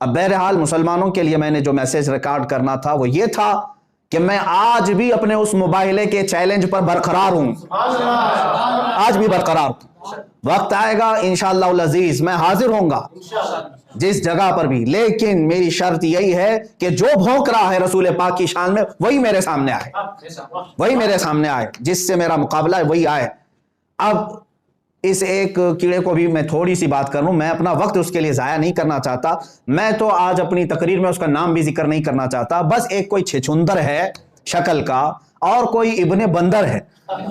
اب بہرحال مسلمانوں کے لیے میں نے جو میسج ریکارڈ کرنا تھا وہ یہ تھا کہ میں آج بھی اپنے اس مباہلے کے چیلنج پر برقرار ہوں، آج بھی برقرار ہوں۔ وقت آئے گا انشاءاللہ العزیز میں حاضر ہوں گا جس جگہ پر بھی، لیکن میری شرط یہی ہے کہ جو بھونک رہا ہے رسول پاک کی شان میں وہی میرے سامنے آئے، وہی میرے سامنے آئے، جس سے میرا مقابلہ ہے وہی آئے۔ اب اس ایک کیڑے کو بھی میں تھوڑی سی بات کروں، میں اپنا وقت اس کے لیے ضائع نہیں کرنا چاہتا، میں تو آج اپنی تقریر میں اس کا نام بھی ذکر نہیں کرنا چاہتا، بس ایک کوئی چھچندر ہے شکل کا اور کوئی ابن بندر ہے،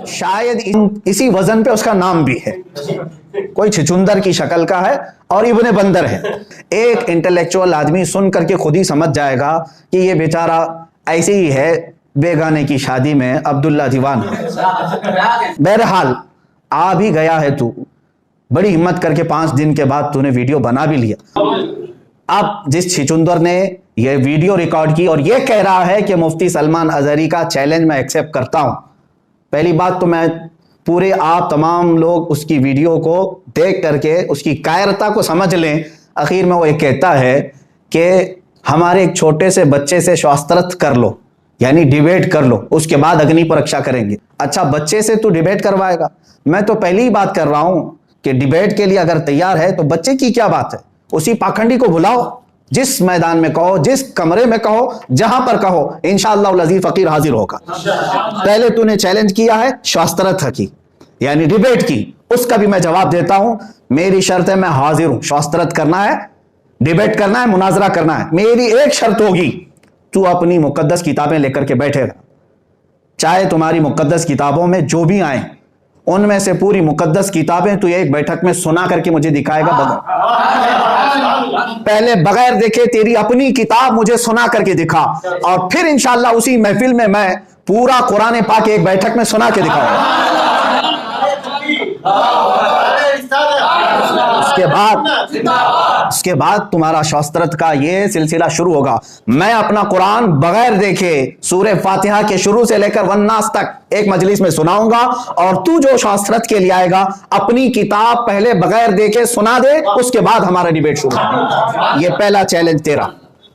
شاید اسی وزن پہ اس کا نام بھی ہے، کوئی چھچندر کی شکل کا ہے اور ابن بندر ہے۔ ایک انٹلیکچوئل آدمی سن کر کے خود ہی سمجھ جائے گا کہ یہ بیچارہ ایسے ہی ہے، بیگانے کی شادی میں عبداللہ دیوان ہے۔ بہرحال آ بھی گیا ہے تو، بڑی ہمت کر کے 5 دن کے بعد تو نے ویڈیو بنا بھی لیا۔ اب جس چھچندر نے یہ ویڈیو ریکارڈ کی اور یہ کہہ رہا ہے کہ مفتی سلمان اظہری کا چیلنج میں ایکسیپٹ کرتا ہوں، پہلی بات تو میں پورے آپ تمام لوگ اس کی ویڈیو کو دیکھ کر کے اس کی کائرتا کو سمجھ لیں۔ اخیر میں وہ یہ کہتا ہے کہ ہمارے ایک چھوٹے سے بچے سے شاسترت کر لو، یعنی ڈیبیٹ کر لو، اس کے بعد اگنی پرکشا کریں گے۔ اچھا بچے سے تو ڈیبیٹ کروائے گا؟ میں تو پہلی ہی بات کر رہا ہوں کہ ڈیبیٹ کے لیے اگر تیار ہے تو بچے کی کیا بات ہے، اسی پاکھنڈی کو بلاؤ، جس میدان میں کہو، جس کمرے میں کہو، جہاں پر کہو، انشاءاللہ العزیز فقیر حاضر ہوگا۔ پہلے تو نے چیلنج کیا ہے شاسترت کی، یعنی ڈیبیٹ کی، اس کا بھی میں جواب دیتا ہوں۔ میری شرط ہے میں حاضر ہوں، شاسترت کرنا ہے، ڈیبیٹ کرنا ہے، مناظرہ کرنا ہے۔ میری ایک شرط ہوگی، تو اپنی مقدس کتابیں لے کر کے بیٹھے گا، چاہے تمہاری مقدس کتابوں میں جو بھی آئیں ان میں سے پوری مقدس کتابیں تو ایک بیٹھک میں سنا کر کے مجھے دکھائے گا، پہلے بغیر دیکھے تیری اپنی کتاب مجھے سنا کر کے دکھا، اور پھر انشاءاللہ اسی محفل میں میں پورا قرآن پاک ایک بیٹھک میں سنا کے دکھاؤں گا۔ اس کے بعد تمہارا شاسترت کا یہ سلسلہ شروع ہوگا۔ میں اپنا قرآن بغیر دیکھے سورہ فاتحہ کے شروع سے لے کر والناس تک ایک مجلس میں سناؤں گا، اور تو جو شاسترت کے لیے آئے گا اپنی کتاب پہلے بغیر دیکھے سنا دے، اس کے بعد ہمارا ڈیبیٹ شروع ہوگا۔ یہ پہلا چیلنج تیرا،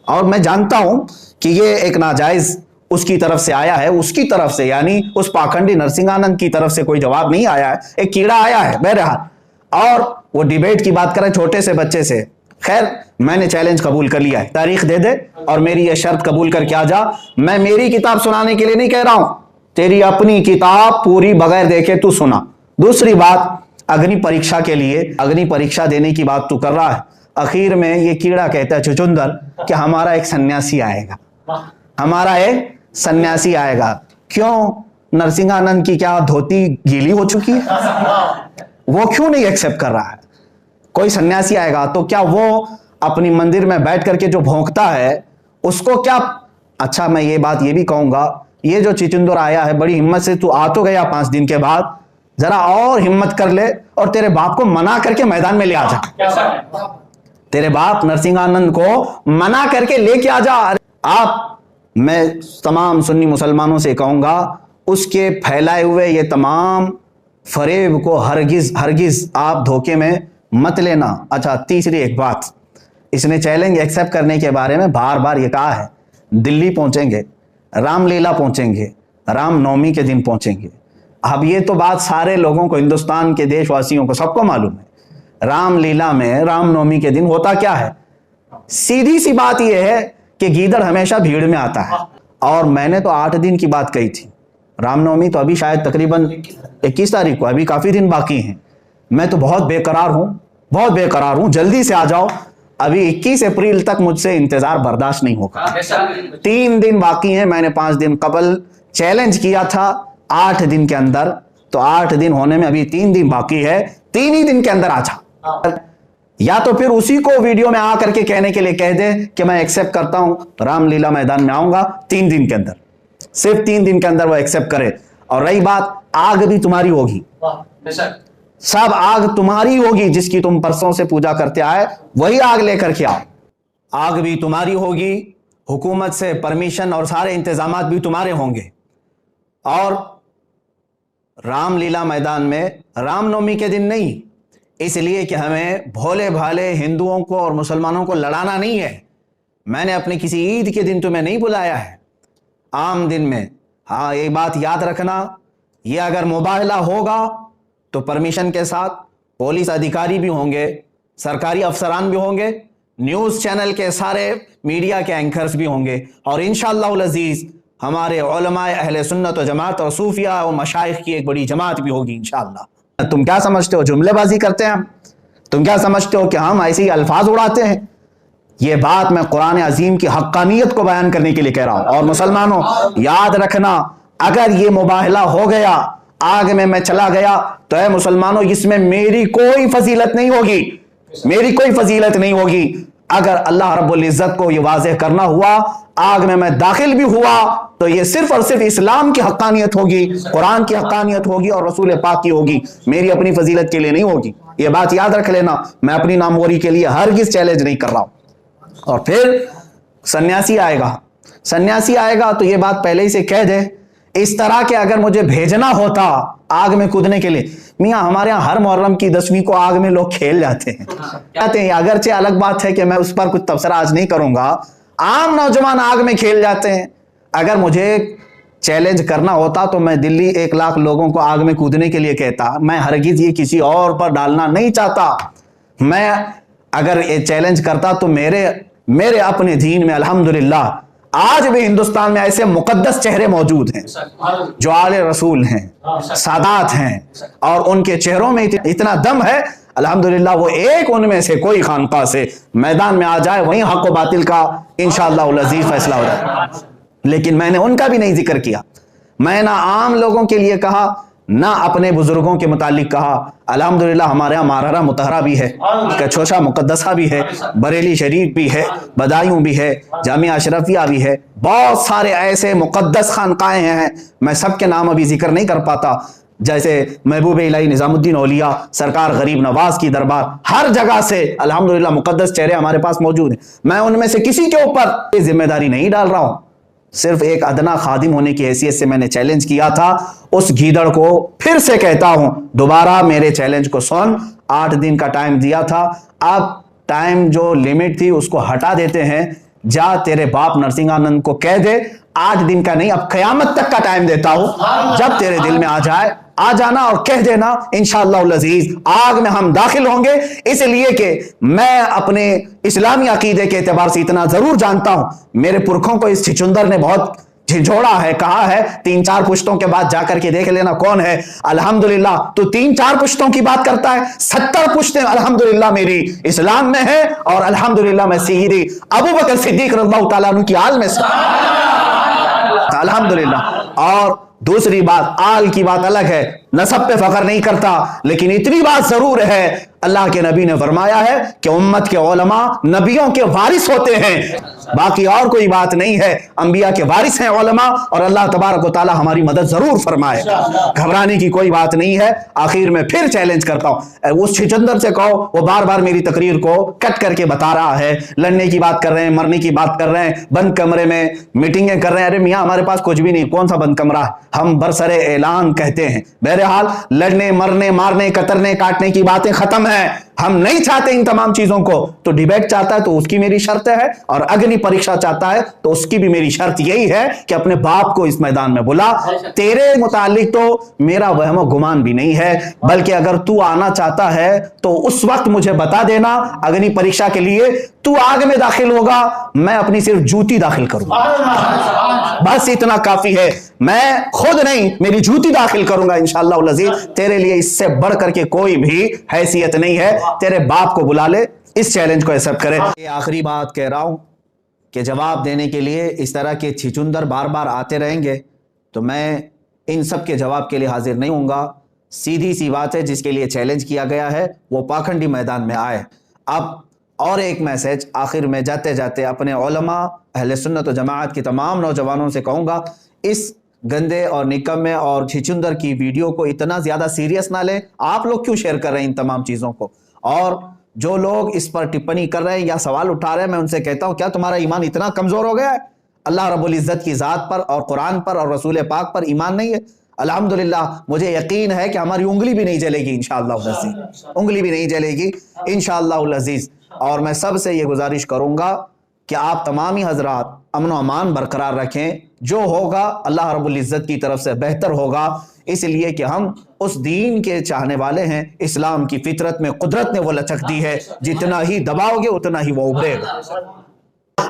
اور میں جانتا ہوں کہ یہ ایک ناجائز اس کی طرف سے آیا ہے، اس کی طرف سے یعنی اس پاکھنڈی نرسنگانند کی طرف سے کوئی جواب نہیں آیا ہے، ایک کیڑا آیا ہے بہرحال، اور وہ ڈیبیٹ کی بات کریں چھوٹے سے بچے سے۔ خیر میں نے چیلنج قبول کر لیا ہے، تاریخ دے دے اور میری یہ شرط قبول کر کے آ جا۔ میں میری کتاب سنانے کے لیے نہیں کہہ رہا ہوں، تیری اپنی کتاب پوری بغیر دیکھے تو سنا۔ دوسری بات، اگنی پریکشا کے لیے، اگنی پریکشا دینے کی بات تو کر رہا ہے، اخیر میں یہ کیڑا کہتا ہے چھچندر کہ ہمارا ایک سنیاسی آئے گا، ہمارا ایک سنیاسی آئے گا۔ کیوں؟ نرسنگانند کی کیا دھوتی گیلی ہو چکی ہے؟ وہ کیوں نہیں ایکسپٹ کر رہا ہے؟ کوئی سنیاسی آئے گا تو کیا وہ اپنی مندر میں بیٹھ کر کے جو بھونکتا ہے اس کو کیا؟ اچھا میں یہ بات یہ بھی کہوں گا، یہ جو چھچندر آیا ہے بڑی ہمت سے، تو آ تو گیا 5 دن کے بعد، ذرا اور ہمت کر لے اور تیرے باپ کو منع کر کے میدان میں لے آ جا، تیرے باپ نرسنگانند کو منع کر کے لے کے آ جا۔ آپ، میں تمام سنی مسلمانوں سے کہوں گا اس کے پھیلائے ہوئے یہ تمام فریب کو ہرگز آپ دھوکے میں مت لینا۔ اچھا تیسری ایک بات، اس نے چیلنج ایکسیپٹ کرنے کے بارے میں بار بار یہ کہا ہے دلی پہنچیں گے، رام لیلا پہنچیں گے، رام نومی کے دن پہنچیں گے۔ اب یہ تو بات سارے لوگوں کو، ہندوستان کے دیش واسیوں کو سب کو معلوم ہے، رام لیلا میں رام نومی کے دن ہوتا کیا ہے۔ سیدھی سی بات یہ ہے کہ گیدڑ ہمیشہ بھیڑ میں آتا ہے، اور میں نے تو 8 دن کی بات کہی تھی، رام نومی تو ابھی شاید تقریباً 21 تاریخ کو، ابھی کافی دن باقی ہیں۔ میں تو بہت بے قرار ہوں، جلدی سے آ جاؤ، ابھی 21 اپریل تک مجھ سے انتظار برداشت نہیں ہوگا۔ 3 دن باقی ہیں، میں نے 5 دن قبل چیلنج کیا تھا 8 دن کے اندر، تو 8 دن ہونے میں ابھی 3 دن باقی ہے، 3 ہی دن کے اندر آ جا، یا تو پھر اسی کو ویڈیو میں آ کر کے کہنے کے لیے کہہ دے کہ میں ایکسیپٹ کرتا ہوں، رام لیلا میدان میں آؤں گا 3 دن کے اندر، صرف 3 دن کے اندر وہ ایکسیپٹ کرے۔ اور رہی بات، آگ بھی تمہاری ہوگی، سب آگ تمہاری ہوگی، جس کی تم پرسوں سے پوجا کرتے آئے وہی آگ لے کر کے آؤ، آگ بھی تمہاری ہوگی، حکومت سے پرمیشن اور سارے انتظامات بھی تمہارے ہوں گے۔ اور رام لیلا میدان میں رام نومی کے دن نہیں، اس لیے کہ ہمیں بھولے بھالے ہندوؤں کو اور مسلمانوں کو لڑانا نہیں ہے، میں نے اپنے کسی عید کے دن تمہیں نہیں بلایا ہے، عام دن میں۔ ہاں ایک بات یاد رکھنا، یہ اگر مباہلہ ہوگا تو پرمیشن کے ساتھ پولیس ادھیکاری بھی ہوں گے، سرکاری افسران بھی ہوں گے، نیوز چینل کے سارے میڈیا کے اینکرز بھی ہوں گے، اور انشاءاللہ العزیز ہمارے علماء اہل سنت و جماعت اور صوفیاء و مشائخ کی ایک بڑی جماعت بھی ہوگی انشاءاللہ۔ تم کیا سمجھتے ہو جملے بازی کرتے ہیں ہم؟ تم کیا سمجھتے ہو کہ ہم ایسے ہی الفاظ اڑاتے ہیں؟ یہ بات میں قرآن عظیم کی حقانیت کو بیان کرنے کے لیے کہہ رہا ہوں۔ اور مسلمانوں یاد رکھنا، اگر یہ مباہلہ ہو گیا، آگ میں چلا گیا، تو اے مسلمانوں اس میں میری کوئی فضیلت نہیں ہوگی، میری کوئی فضیلت نہیں ہوگی۔ اگر اللہ رب العزت کو یہ واضح کرنا ہوا، آگ میں داخل بھی ہوا، تو یہ صرف اور صرف اسلام کی حقانیت ہوگی، قرآن کی حقانیت ہوگی اور رسول پاک کی ہوگی، میری اپنی فضیلت کے لیے نہیں ہوگی۔ یہ بات یاد رکھ لینا، میں اپنی ناموری کے لیے ہرگز چیلنج نہیں کر رہا ہوں۔ اور پھر سنیاسی آئے گا تو یہ بات پہلے ہی سے کہہ دے، اس طرح کہ اگر مجھے بھیجنا ہوتا آگ میں کودنے کے لیے، میاں ہمارے ہاں ہر محرم کی 10ویں کو آگ میں لوگ کھیل جاتے ہیں، اگرچہ الگ بات ہے کہ میں اس پر کچھ تبصرہ آج نہیں کروں گا، عام نوجوان آگ میں کھیل جاتے ہیں۔ اگر مجھے چیلنج کرنا ہوتا تو میں دلی 1,00,000 لوگوں کو آگ میں کودنے کے لیے کہتا، میں ہرگز یہ کسی اور پر ڈالنا نہیں چاہتا۔ میں اگر یہ چیلنج کرتا تو میرے اپنے دین میں الحمدللہ آج بھی ہندوستان میں ایسے مقدس چہرے موجود ہیں جو آل رسول ہیں، سادات ہیں، اور ان کے چہروں میں اتنا دم ہے، الحمدللہ وہ ایک ان میں سے کوئی خانقاہ سے میدان میں آ جائے، وہیں حق و باطل کا انشاءاللہ العزیز فیصلہ ہو جائے۔ لیکن میں نے ان کا بھی نہیں ذکر کیا، میں نہ عام لوگوں کے لیے کہا، نہ اپنے بزرگوں کے متعلق کہا۔ الحمدللہ ہمارے ہاں مارارہ مطہرہ بھی ہے، کچھوشا مقدسہ بھی ہے، بریلی شریف بھی ہے، بدایوں بھی ہے، جامعہ اشرفیہ بھی ہے، بہت سارے ایسے مقدس خانقاہیں ہیں، میں سب کے نام ابھی ذکر نہیں کر پاتا، جیسے محبوب الہی نظام الدین اولیاء، سرکار غریب نواز کی دربار، ہر جگہ سے الحمدللہ مقدس چہرے ہمارے پاس موجود ہیں۔ میں ان میں سے کسی کے اوپر یہ ذمہ داری نہیں ڈال رہا ہوں، صرف ایک ادنا خادم ہونے کی حیثیت سے میں نے چیلنج کیا تھا۔ اس گیدڑ کو پھر سے کہتا ہوں، دوبارہ میرے چیلنج کو سن، 8 دن کا ٹائم دیا تھا، اب ٹائم جو لیمٹ تھی اس کو ہٹا دیتے ہیں، جا تیرے باپ نرسنگ آنند کو کہہ دے 8 دن کا نہیں، اب قیامت تک کا ٹائم دیتا ہوں، جب تیرے دل میں آ جائے آ جانا اور کہہ دینا، انشاءاللہ العزیز آگ میں ہم داخل ہوں گے۔ اس لیے کہ میں اپنے اسلامی عقیدے کے اعتبار سے اتنا ضرور جانتا ہوں، میرے پرکھوں کو اس چھچندر نے بہت جھنجھوڑا ہے، کہا ہے 3-4 پشتوں کے بعد جا کر کے دیکھ لینا کون ہے۔ الحمدللہ تو 3-4 پشتوں کی بات کرتا ہے، 70 پشتیں الحمدللہ میری اسلام میں ہے، اور الحمدللہ میں سیدی ابو بکر صدیق رضی اللہ تعالیٰ عنہ کی آل میں سے الحمدللہ۔ اور دوسری بات، آل کی بات الگ ہے، نسب پہ فخر نہیں کرتا، لیکن اتنی بات ضرور ہے، اللہ کے نبی نے فرمایا ہے کہ امت کے علماء نبیوں کے وارث ہوتے ہیں، باقی اور کوئی بات نہیں ہے، انبیاء کے وارث ہیں علماء، اور اللہ تبارک و تعالی ہماری مدد ضرور فرمائے، گھبرانے کی کوئی بات نہیں ہے۔ آخر میں پھر چیلنج کرتا ہوں، اس چھچندر سے کہو، وہ بار بار میری تقریر کو کٹ کر کے بتا رہا ہے، لڑنے کی بات کر رہے ہیں، مرنے کی بات کر رہے ہیں، بند کمرے میں میٹنگیں کر رہے ہیں۔ ارے میاں ہمارے پاس کچھ بھی نہیں، کون سا بند کمرہ ہے، ہم برسر اعلان کہتے ہیں۔ بہرحال لڑنے مرنے مارنے کترنے کاٹنے کی باتیں ختم ہیں، ہم نہیں چاہتے ان تمام چیزوں کو۔ تو ڈیبیٹ چاہتا ہے تو اس کی میری شرط ہے، اور اگنی پریکشا چاہتا ہے تو اس کی بھی میری شرط یہی ہے کہ اپنے باپ کو اس میدان میں بلا۔ تیرے متعلق تو میرا وہم و گمان بھی نہیں ہے، بلکہ اگر تو آنا چاہتا ہے تو اس وقت مجھے بتا دینا، اگنی پریکشا کے لیے تو آگ میں داخل ہوگا، میں اپنی صرف جوتی داخل کروں گا، بس اتنا کافی ہے، میں خود نہیں میری جوتی داخل کروں گا انشاءاللہ العزیز۔ تیرے لیے اس سے بڑھ کر کے کوئی بھی حیثیت نہیں ہے، تیرے باپ کو بلا لے، اس چیلنج کو ایکسپٹ کرے۔ یہ آخری بات کہہ رہا ہوں کہ جواب دینے کے لیے اس طرح کے چھچندر بار بار آتے رہیں گے تو میں ان سب کے جواب کے لیے حاضر نہیں ہوں گا۔ سیدھی سی بات ہے، جس کے لیے چیلنج کیا گیا ہے وہ پاکھنڈی میدان میں آئے۔ اب اور ایک میسج آخر میں جاتے جاتے اپنے علماء اہل سنت و جماعت کے تمام نوجوانوں سے کہوں گا، اس گندے اور نکمے اور چھچندر کی ویڈیو کو اتنا زیادہ سیریس نہ لیں۔ آپ لوگ کیوں شیئر کر رہے ہیں ان تمام چیزوں کو؟ اور جو لوگ اس پر ٹپنی کر رہے ہیں یا سوال اٹھا رہے ہیں، میں ان سے کہتا ہوں، کیا تمہارا ایمان اتنا کمزور ہو گیا ہے؟ اللہ رب العزت کی ذات پر اور قرآن پر اور رسول پاک پر ایمان نہیں ہے؟ الحمدللہ مجھے یقین ہے کہ ہماری انگلی بھی نہیں جلے گی انشاءاللہ العزیز، انگلی بھی نہیں جلے گی انشاءاللہ العزیز۔ اور میں سب سے یہ گزارش کروں گا کہ آپ تمامی حضرات امن و امان برقرار رکھیں، جو ہوگا اللہ رب العزت کی طرف سے بہتر ہوگا، اس لیے کہ ہم اس دین کے چاہنے والے ہیں۔ اسلام کی فطرت میں قدرت نے وہ لچک دی ہے، جتنا ہی دباؤ گے اتنا ہی وہ ابھرے گا۔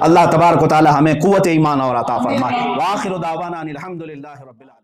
اللہ تبارک و تعالی ہمیں قوت ایمان اور عطا فرمائے۔ وآخر دعوانا ان الحمد للہ رب العالمین۔